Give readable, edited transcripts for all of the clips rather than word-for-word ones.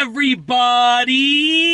everybody?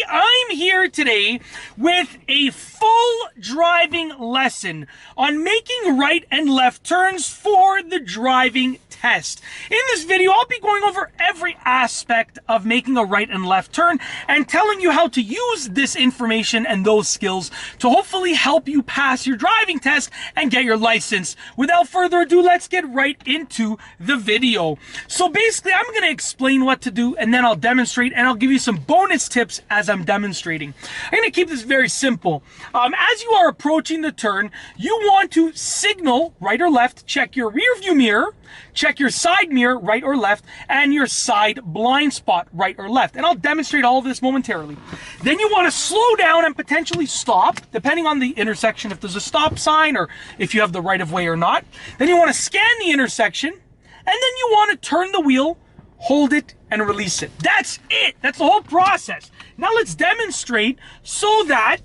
I'm here today with a full driving lesson on making right and left turns for the driving test. In this video, I'll be going over every aspect of making a right and left turn and telling you how to use this information and those skills to hopefully help you pass your driving test and get your license. Without further ado, let's get right into the video. So basically, I'm going to explain what to do and then I'll demonstrate and I'll give you some bonus tips as I'm demonstrating. I'm going to keep this very simple. As you are approaching the turn, you want to signal right or left, check your rear view mirror, check your side mirror, right or left, and your side blind spot, right or left. And I'll demonstrate all of this momentarily. Then you want to slow down and potentially stop, depending on the intersection, if there's a stop sign or if you have the right of way or not. Then you want to scan the intersection, and then you want to turn the wheel, hold it, and release it. That's it. That's the whole process. Now let's demonstrate so that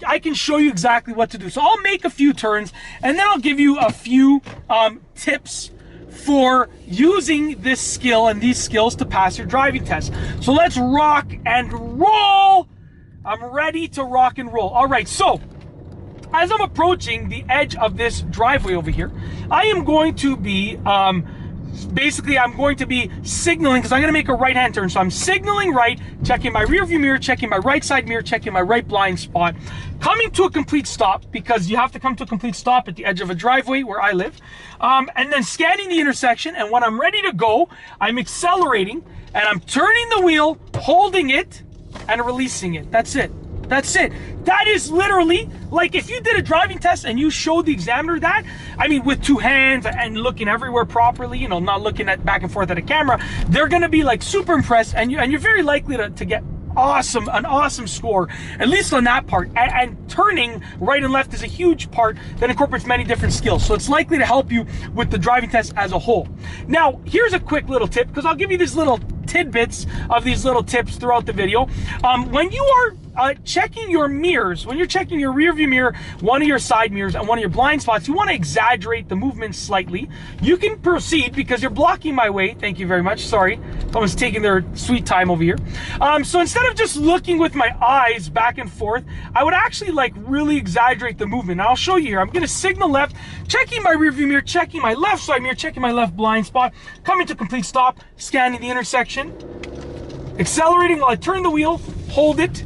I can show you exactly what to do. So I'll make a few turns and then I'll give you a few tips for using this skill and these skills to pass your driving test. So let's rock and roll. I'm ready to rock and roll. All right, so as I'm approaching the edge of this driveway over here, I am going to be basically, I'm going to be signaling because I'm going to make a right-hand turn. So I'm signaling right, checking my rear view mirror, checking my right side mirror, checking my right blind spot, coming to a complete stop because you have to come to a complete stop at the edge of a driveway where I live, and then scanning the intersection. And when I'm ready to go, I'm accelerating and I'm turning the wheel, holding it, and releasing it. That's it. That's it. That is literally like if you did a driving test and you showed the examiner that, I mean, with two hands and looking everywhere properly, you know, not looking at back and forth at a camera, they're going to be like super impressed, and you're very likely to get an awesome score, at least on that part. And turning right and left is a huge part that incorporates many different skills. So it's likely to help you with the driving test as a whole. Now, here's a quick little tip, because I'll give you these little tidbits of these little tips throughout the video. When you are checking your mirrors, when you're checking your rear view mirror, one of your side mirrors, and one of your blind spots, you want to exaggerate the movement slightly. You can proceed because you're blocking my way. Thank you very much. Sorry, someone's taking their sweet time over here. So instead of just looking with my eyes back and forth, I would actually like really exaggerate the movement. Now I'll show you here. I'm going to signal left, checking my rear view mirror, checking my left side mirror, checking my left blind spot, coming to complete stop, scanning the intersection, accelerating while I turn the wheel, hold it,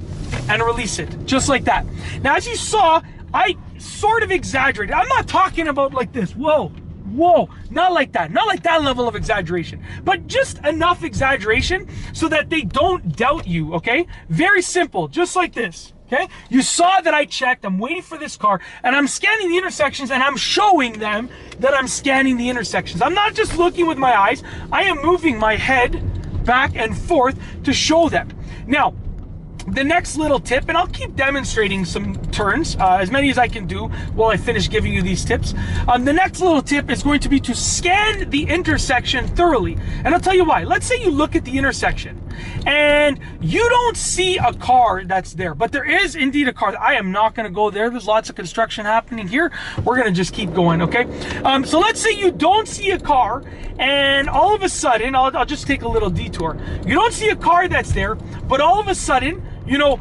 and release it, just like that. Now, as you saw, I sort of exaggerated. I'm not talking about like this, whoa, not like that level of exaggeration, but just enough exaggeration so that they don't doubt you, okay? Very simple, just like this, okay? You saw that I checked, I'm waiting for this car, and I'm scanning the intersections, and I'm showing them that I'm scanning the intersections. I'm not just looking with my eyes, I am moving my head back and forth to show them. Now, the next little tip, and I'll keep demonstrating some turns, as many as I can do while I finish giving you these tips. The next little tip is going to be to scan the intersection thoroughly. And I'll tell you why. Let's say you look at the intersection and you don't see a car that's there, but there is indeed a car. I am not going to go there. There's lots of construction happening here. We're going to just keep going, okay? So let's say you don't see a car, and all of a sudden, I'll just take a little detour. You don't see a car that's there, but all of a sudden, you know,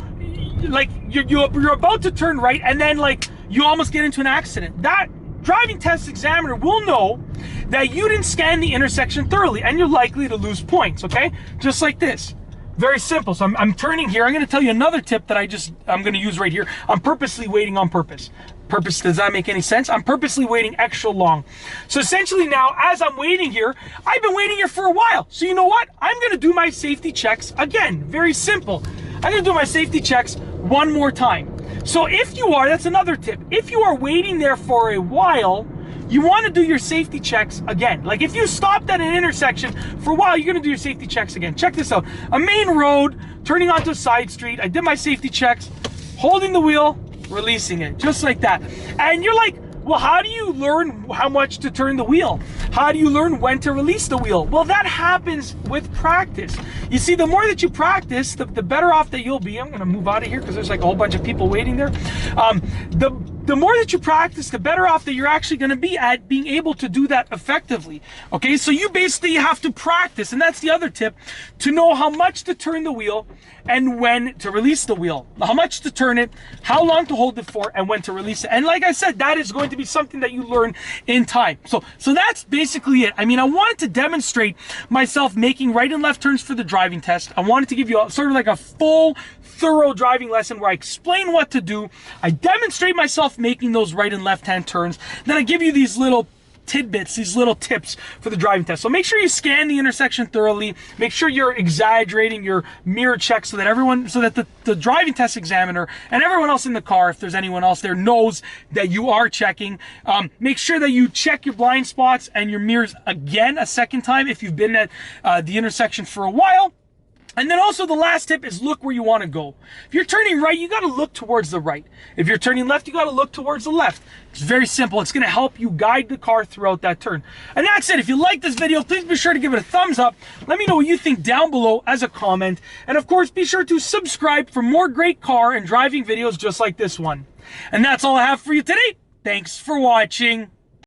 like you're about to turn right, and then like you almost get into an accident. That driving test examiner will know that you didn't scan the intersection thoroughly, and you're likely to lose points, okay? Just like this. Very simple. So I'm turning here. I'm going to tell you another tip that I'm going to use right here. I'm purposely waiting on purpose. Does that make any sense? I'm purposely waiting extra long. So essentially now, as I'm waiting here, I've been waiting here for a while. So you know what? I'm going to do my safety checks again. Very simple. I'm going to do my safety checks one more time. So if you are, that's another tip. If you are waiting there for a while, you want to do your safety checks again. Like if you stopped at an intersection for a while, you're going to do your safety checks again. Check this out. A main road, turning onto a side street. I did my safety checks, holding the wheel, releasing it, just like that. And you're like, well, how do you learn how much to turn the wheel? How do you learn when to release the wheel? Well, that happens with practice. You see, the more that you practice, the better off that you'll be. I'm going to move out of here because there's like a whole bunch of people waiting there. The the more that you practice, the better off that you're actually going to be at being able to do that effectively. Okay, so you basically have to practice, and that's the other tip, to know how much to turn the wheel and when to release the wheel. How much to turn it, how long to hold it for, and when to release it. And like I said, that is going to be something that you learn in time. So that's basically it. I mean, I wanted to demonstrate myself making right and left turns for the driving test. I wanted to give you sort of like a full, thorough driving lesson where I explain what to do. I demonstrate myself making those right and left hand turns. Then I give you these little tidbits, these little tips for the driving test. So make sure you scan the intersection thoroughly. Make sure you're exaggerating your mirror check so that the driving test examiner and everyone else in the car, if there's anyone else there, knows that you are checking. Make sure that you check your blind spots and your mirrors again a second time if you've been at the intersection for a while. And then also the last tip is look where you want to go. If you're turning right, you got to look towards the right. If you're turning left, you got to look towards the left. It's very simple. It's going to help you guide the car throughout that turn. And that's it. If you like this video, please be sure to give it a thumbs up. Let me know what you think down below as a comment. And of course, be sure to subscribe for more great car and driving videos just like this one. And that's all I have for you today. Thanks for watching.